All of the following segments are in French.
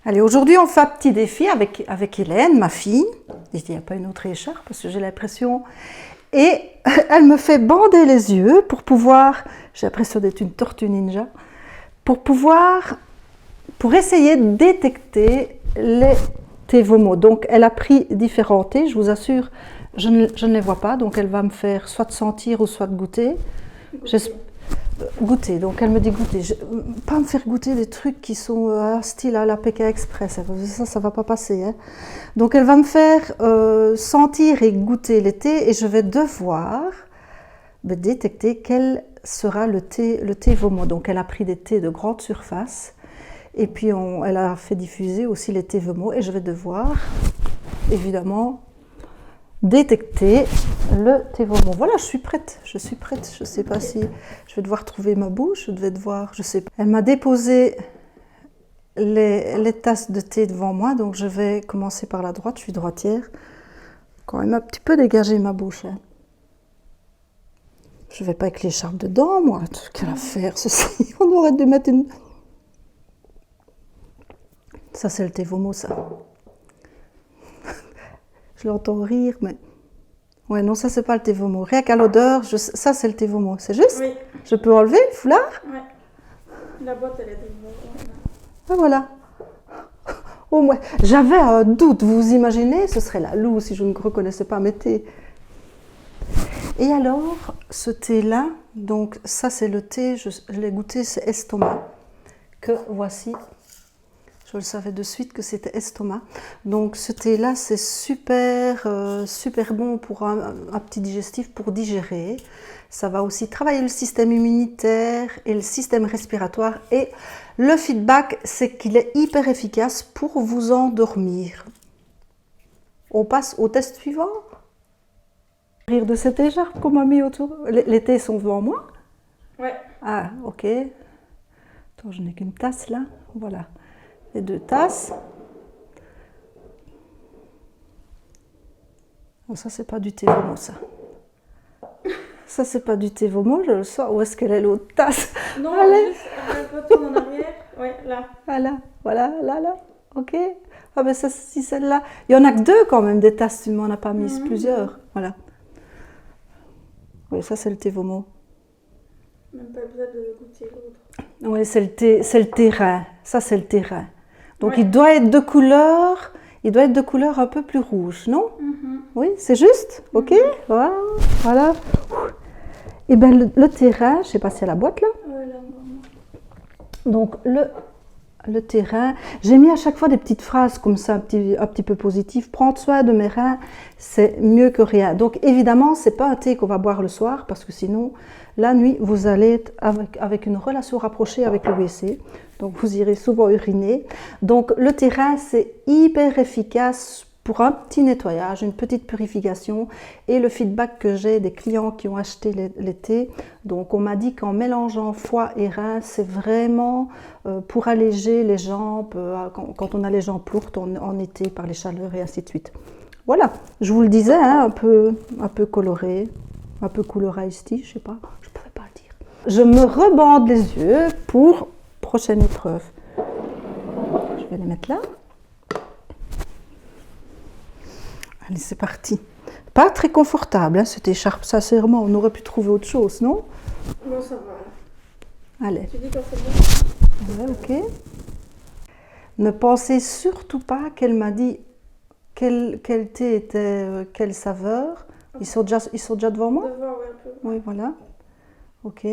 Allez, aujourd'hui, on fait un petit défi avec Hélène, ma fille. Il n'y a pas une autre écharpe parce que j'ai l'impression. Et elle me fait bander les yeux pour pouvoir, j'ai l'impression d'être une tortue ninja, pour essayer de détecter les TVOMO. Donc, elle a pris différents thés, je vous assure, je ne les vois pas. Donc, elle va me faire soit de sentir ou soit de goûter. Goûter, donc elle me dit goûter. Pas me faire goûter des trucs qui sont style à la Pékin Express, ça va pas passer. Hein. Donc elle va me faire sentir et goûter les thés et je vais devoir détecter quel sera le thé VOMO. Donc elle a pris des thés de grande surface et puis elle a fait diffuser aussi les thés VOMO et je vais devoir évidemment détecter le TVOMO. Voilà, je suis prête. Je ne sais pas si je vais devoir trouver ma bouche, je vais devoir, je sais pas. Elle m'a déposé les tasses de thé devant moi, donc je vais commencer par la droite, je suis droitière. Quand même un petit peu dégager ma bouche. Hein. Je ne vais pas avec l'écharpe dedans, moi. Quelle affaire, ceci. On aurait dû mettre une... Ça, c'est le TVOMO, ça. Je l'entends rire, mais... Ouais, non, ça, c'est pas le TVOMO. Rien qu'à l'odeur, ça, c'est le TVOMO. C'est juste? Oui. Je peux enlever le foulard? Ouais. La boîte, elle est devant. Ah, voilà. Oh, ouais. J'avais un doute, vous imaginez? Ce serait la loup si je ne reconnaissais pas mes thés. Et alors, ce thé-là, donc ça, c'est le thé, je l'ai goûté, c'est Estomac, que voici. Je le savais de suite que c'était Estomac. Donc ce thé-là, c'est super bon pour un petit digestif, pour digérer. Ça va aussi travailler le système immunitaire et le système respiratoire. Et le feedback, c'est qu'il est hyper efficace pour vous endormir. On passe au test suivant. Rire de cette écharpe qu'on m'a mis autour. Les thés sont devant moi? Ouais. Ah, ok. Attends, je n'ai qu'une tasse là. Voilà. Les 2 tasses. Oh, ça, c'est pas du thé VOMO, ça. Ça, c'est pas du thé VOMO, je le sens. Où est-ce qu'elle est l'autre tasse? Non, allez. Juste, retourne en arrière. Ouais, là. Voilà, là. Ok. Ah ben ça, si celle-là. Il y en a que 2 quand même, des tasses, tu m'en as pas mis plusieurs. Voilà. Oui, ça, c'est le thé VOMO. Même pas besoin de goûter l'autre. Oui, c'est le terrain. Ça, c'est le terrain. Donc, Ouais. il doit être de couleur un peu plus rouge, non? Oui, c'est juste? Ok, voilà. Et bien, le terrain, je ne sais pas s'il y a la boîte là. Ouais, là, Donc, le terrain, j'ai mis à chaque fois des petites phrases comme ça, un petit peu positives. Prendre soin de mes reins, c'est mieux que rien. Donc, évidemment, ce n'est pas un thé qu'on va boire le soir parce que sinon, la nuit, vous allez être avec une relation rapprochée avec le WC. Donc, vous irez souvent uriner. Donc, le terrain, c'est hyper efficace pour un petit nettoyage, une petite purification. Et le feedback que j'ai des clients qui ont acheté les thés, donc on m'a dit qu'en mélangeant foie et rein, c'est vraiment pour alléger les jambes, quand on a les jambes lourdes en été par les chaleurs et ainsi de suite. Voilà, je vous le disais, hein, un peu coloré, un peu couleur iced tea, je sais pas, je ne pourrais pas le dire. Je me rebande les yeux pour prochaine épreuve. Je vais les mettre là. Allez, c'est parti. Pas très confortable, hein, cette écharpe, sincèrement. On aurait pu trouver autre chose, non? Non, ça va. Allez. Tu dis quand c'est bon? Ouais, ok. Ne pensez surtout pas qu'elle m'a dit quel thé était, quelle saveur. Ils sont déjà devant moi? Devant, ouais, un peu. Oui, voilà. Ok.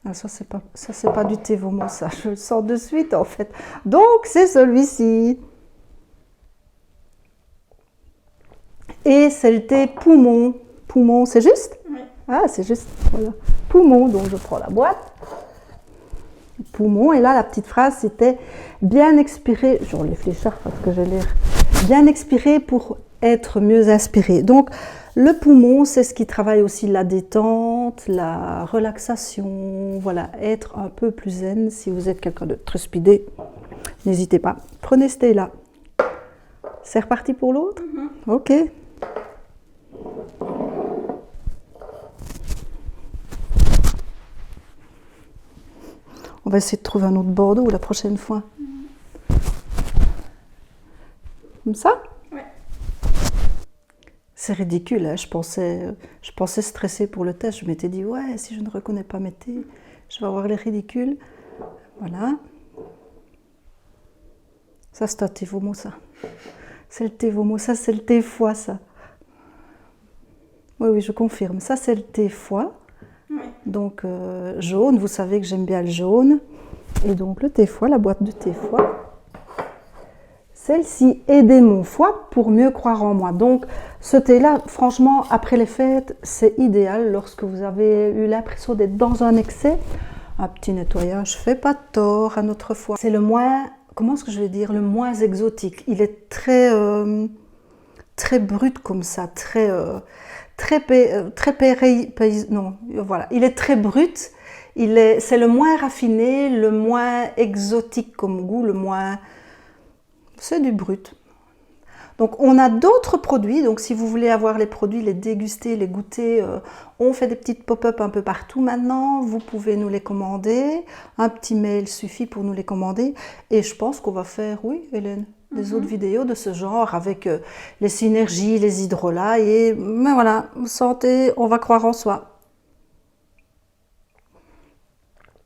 Ah, ça, c'est pas du thé VOMO, ça. Je le sens de suite, en fait. Donc, c'est celui-ci. Et c'est le thé poumon. Poumon, c'est juste? Oui. Ah, c'est juste. Voilà. Poumon, donc je prends la boîte. Poumon, et là, la petite phrase, c'était bien expirer. J'enlève l'écharpe parce que j'ai l'air. Bien expirer pour être mieux inspiré. Donc, le poumon, c'est ce qui travaille aussi la détente, la relaxation, voilà, être un peu plus zen. Si vous êtes quelqu'un de très speedé, n'hésitez pas. Prenez ce thé-là. C'est reparti pour l'autre? Ok. On va essayer de trouver un autre Bordeaux la prochaine fois. Comme ça? Ouais. C'est ridicule, hein. Je pensais stresser pour le test. Je m'étais dit, ouais, si je ne reconnais pas mes thés, je vais avoir les ridicules. Voilà. Ça, c'est un thé Vomo, ça. C'est le thé Vomo. Ça, c'est le thé foie, ça. Oui, je confirme. Ça, c'est le thé foie. Ouais. Donc, jaune. Vous savez que j'aime bien le jaune. Et donc, le thé foie, la boîte de thé foie. Celle-ci, aider mon foie pour mieux croire en moi. Donc, ce thé-là, franchement, après les fêtes, c'est idéal lorsque vous avez eu l'impression d'être dans un excès. Un petit nettoyage fait pas de tort à notre foie. C'est le moins, comment est-ce que je vais dire, le moins exotique. Il est très, très brut comme ça, non, voilà. Il est très brut. C'est le moins raffiné, le moins exotique comme goût, le moins. C'est du brut. Donc on a d'autres produits, donc si vous voulez avoir les produits, les déguster, les goûter, on fait des petites pop-up un peu partout maintenant, vous pouvez nous les commander, un petit mail suffit pour nous les commander, et je pense qu'on va faire, oui Hélène, des autres vidéos de ce genre avec les synergies, les hydrolats, mais voilà, santé, on va croire en soi.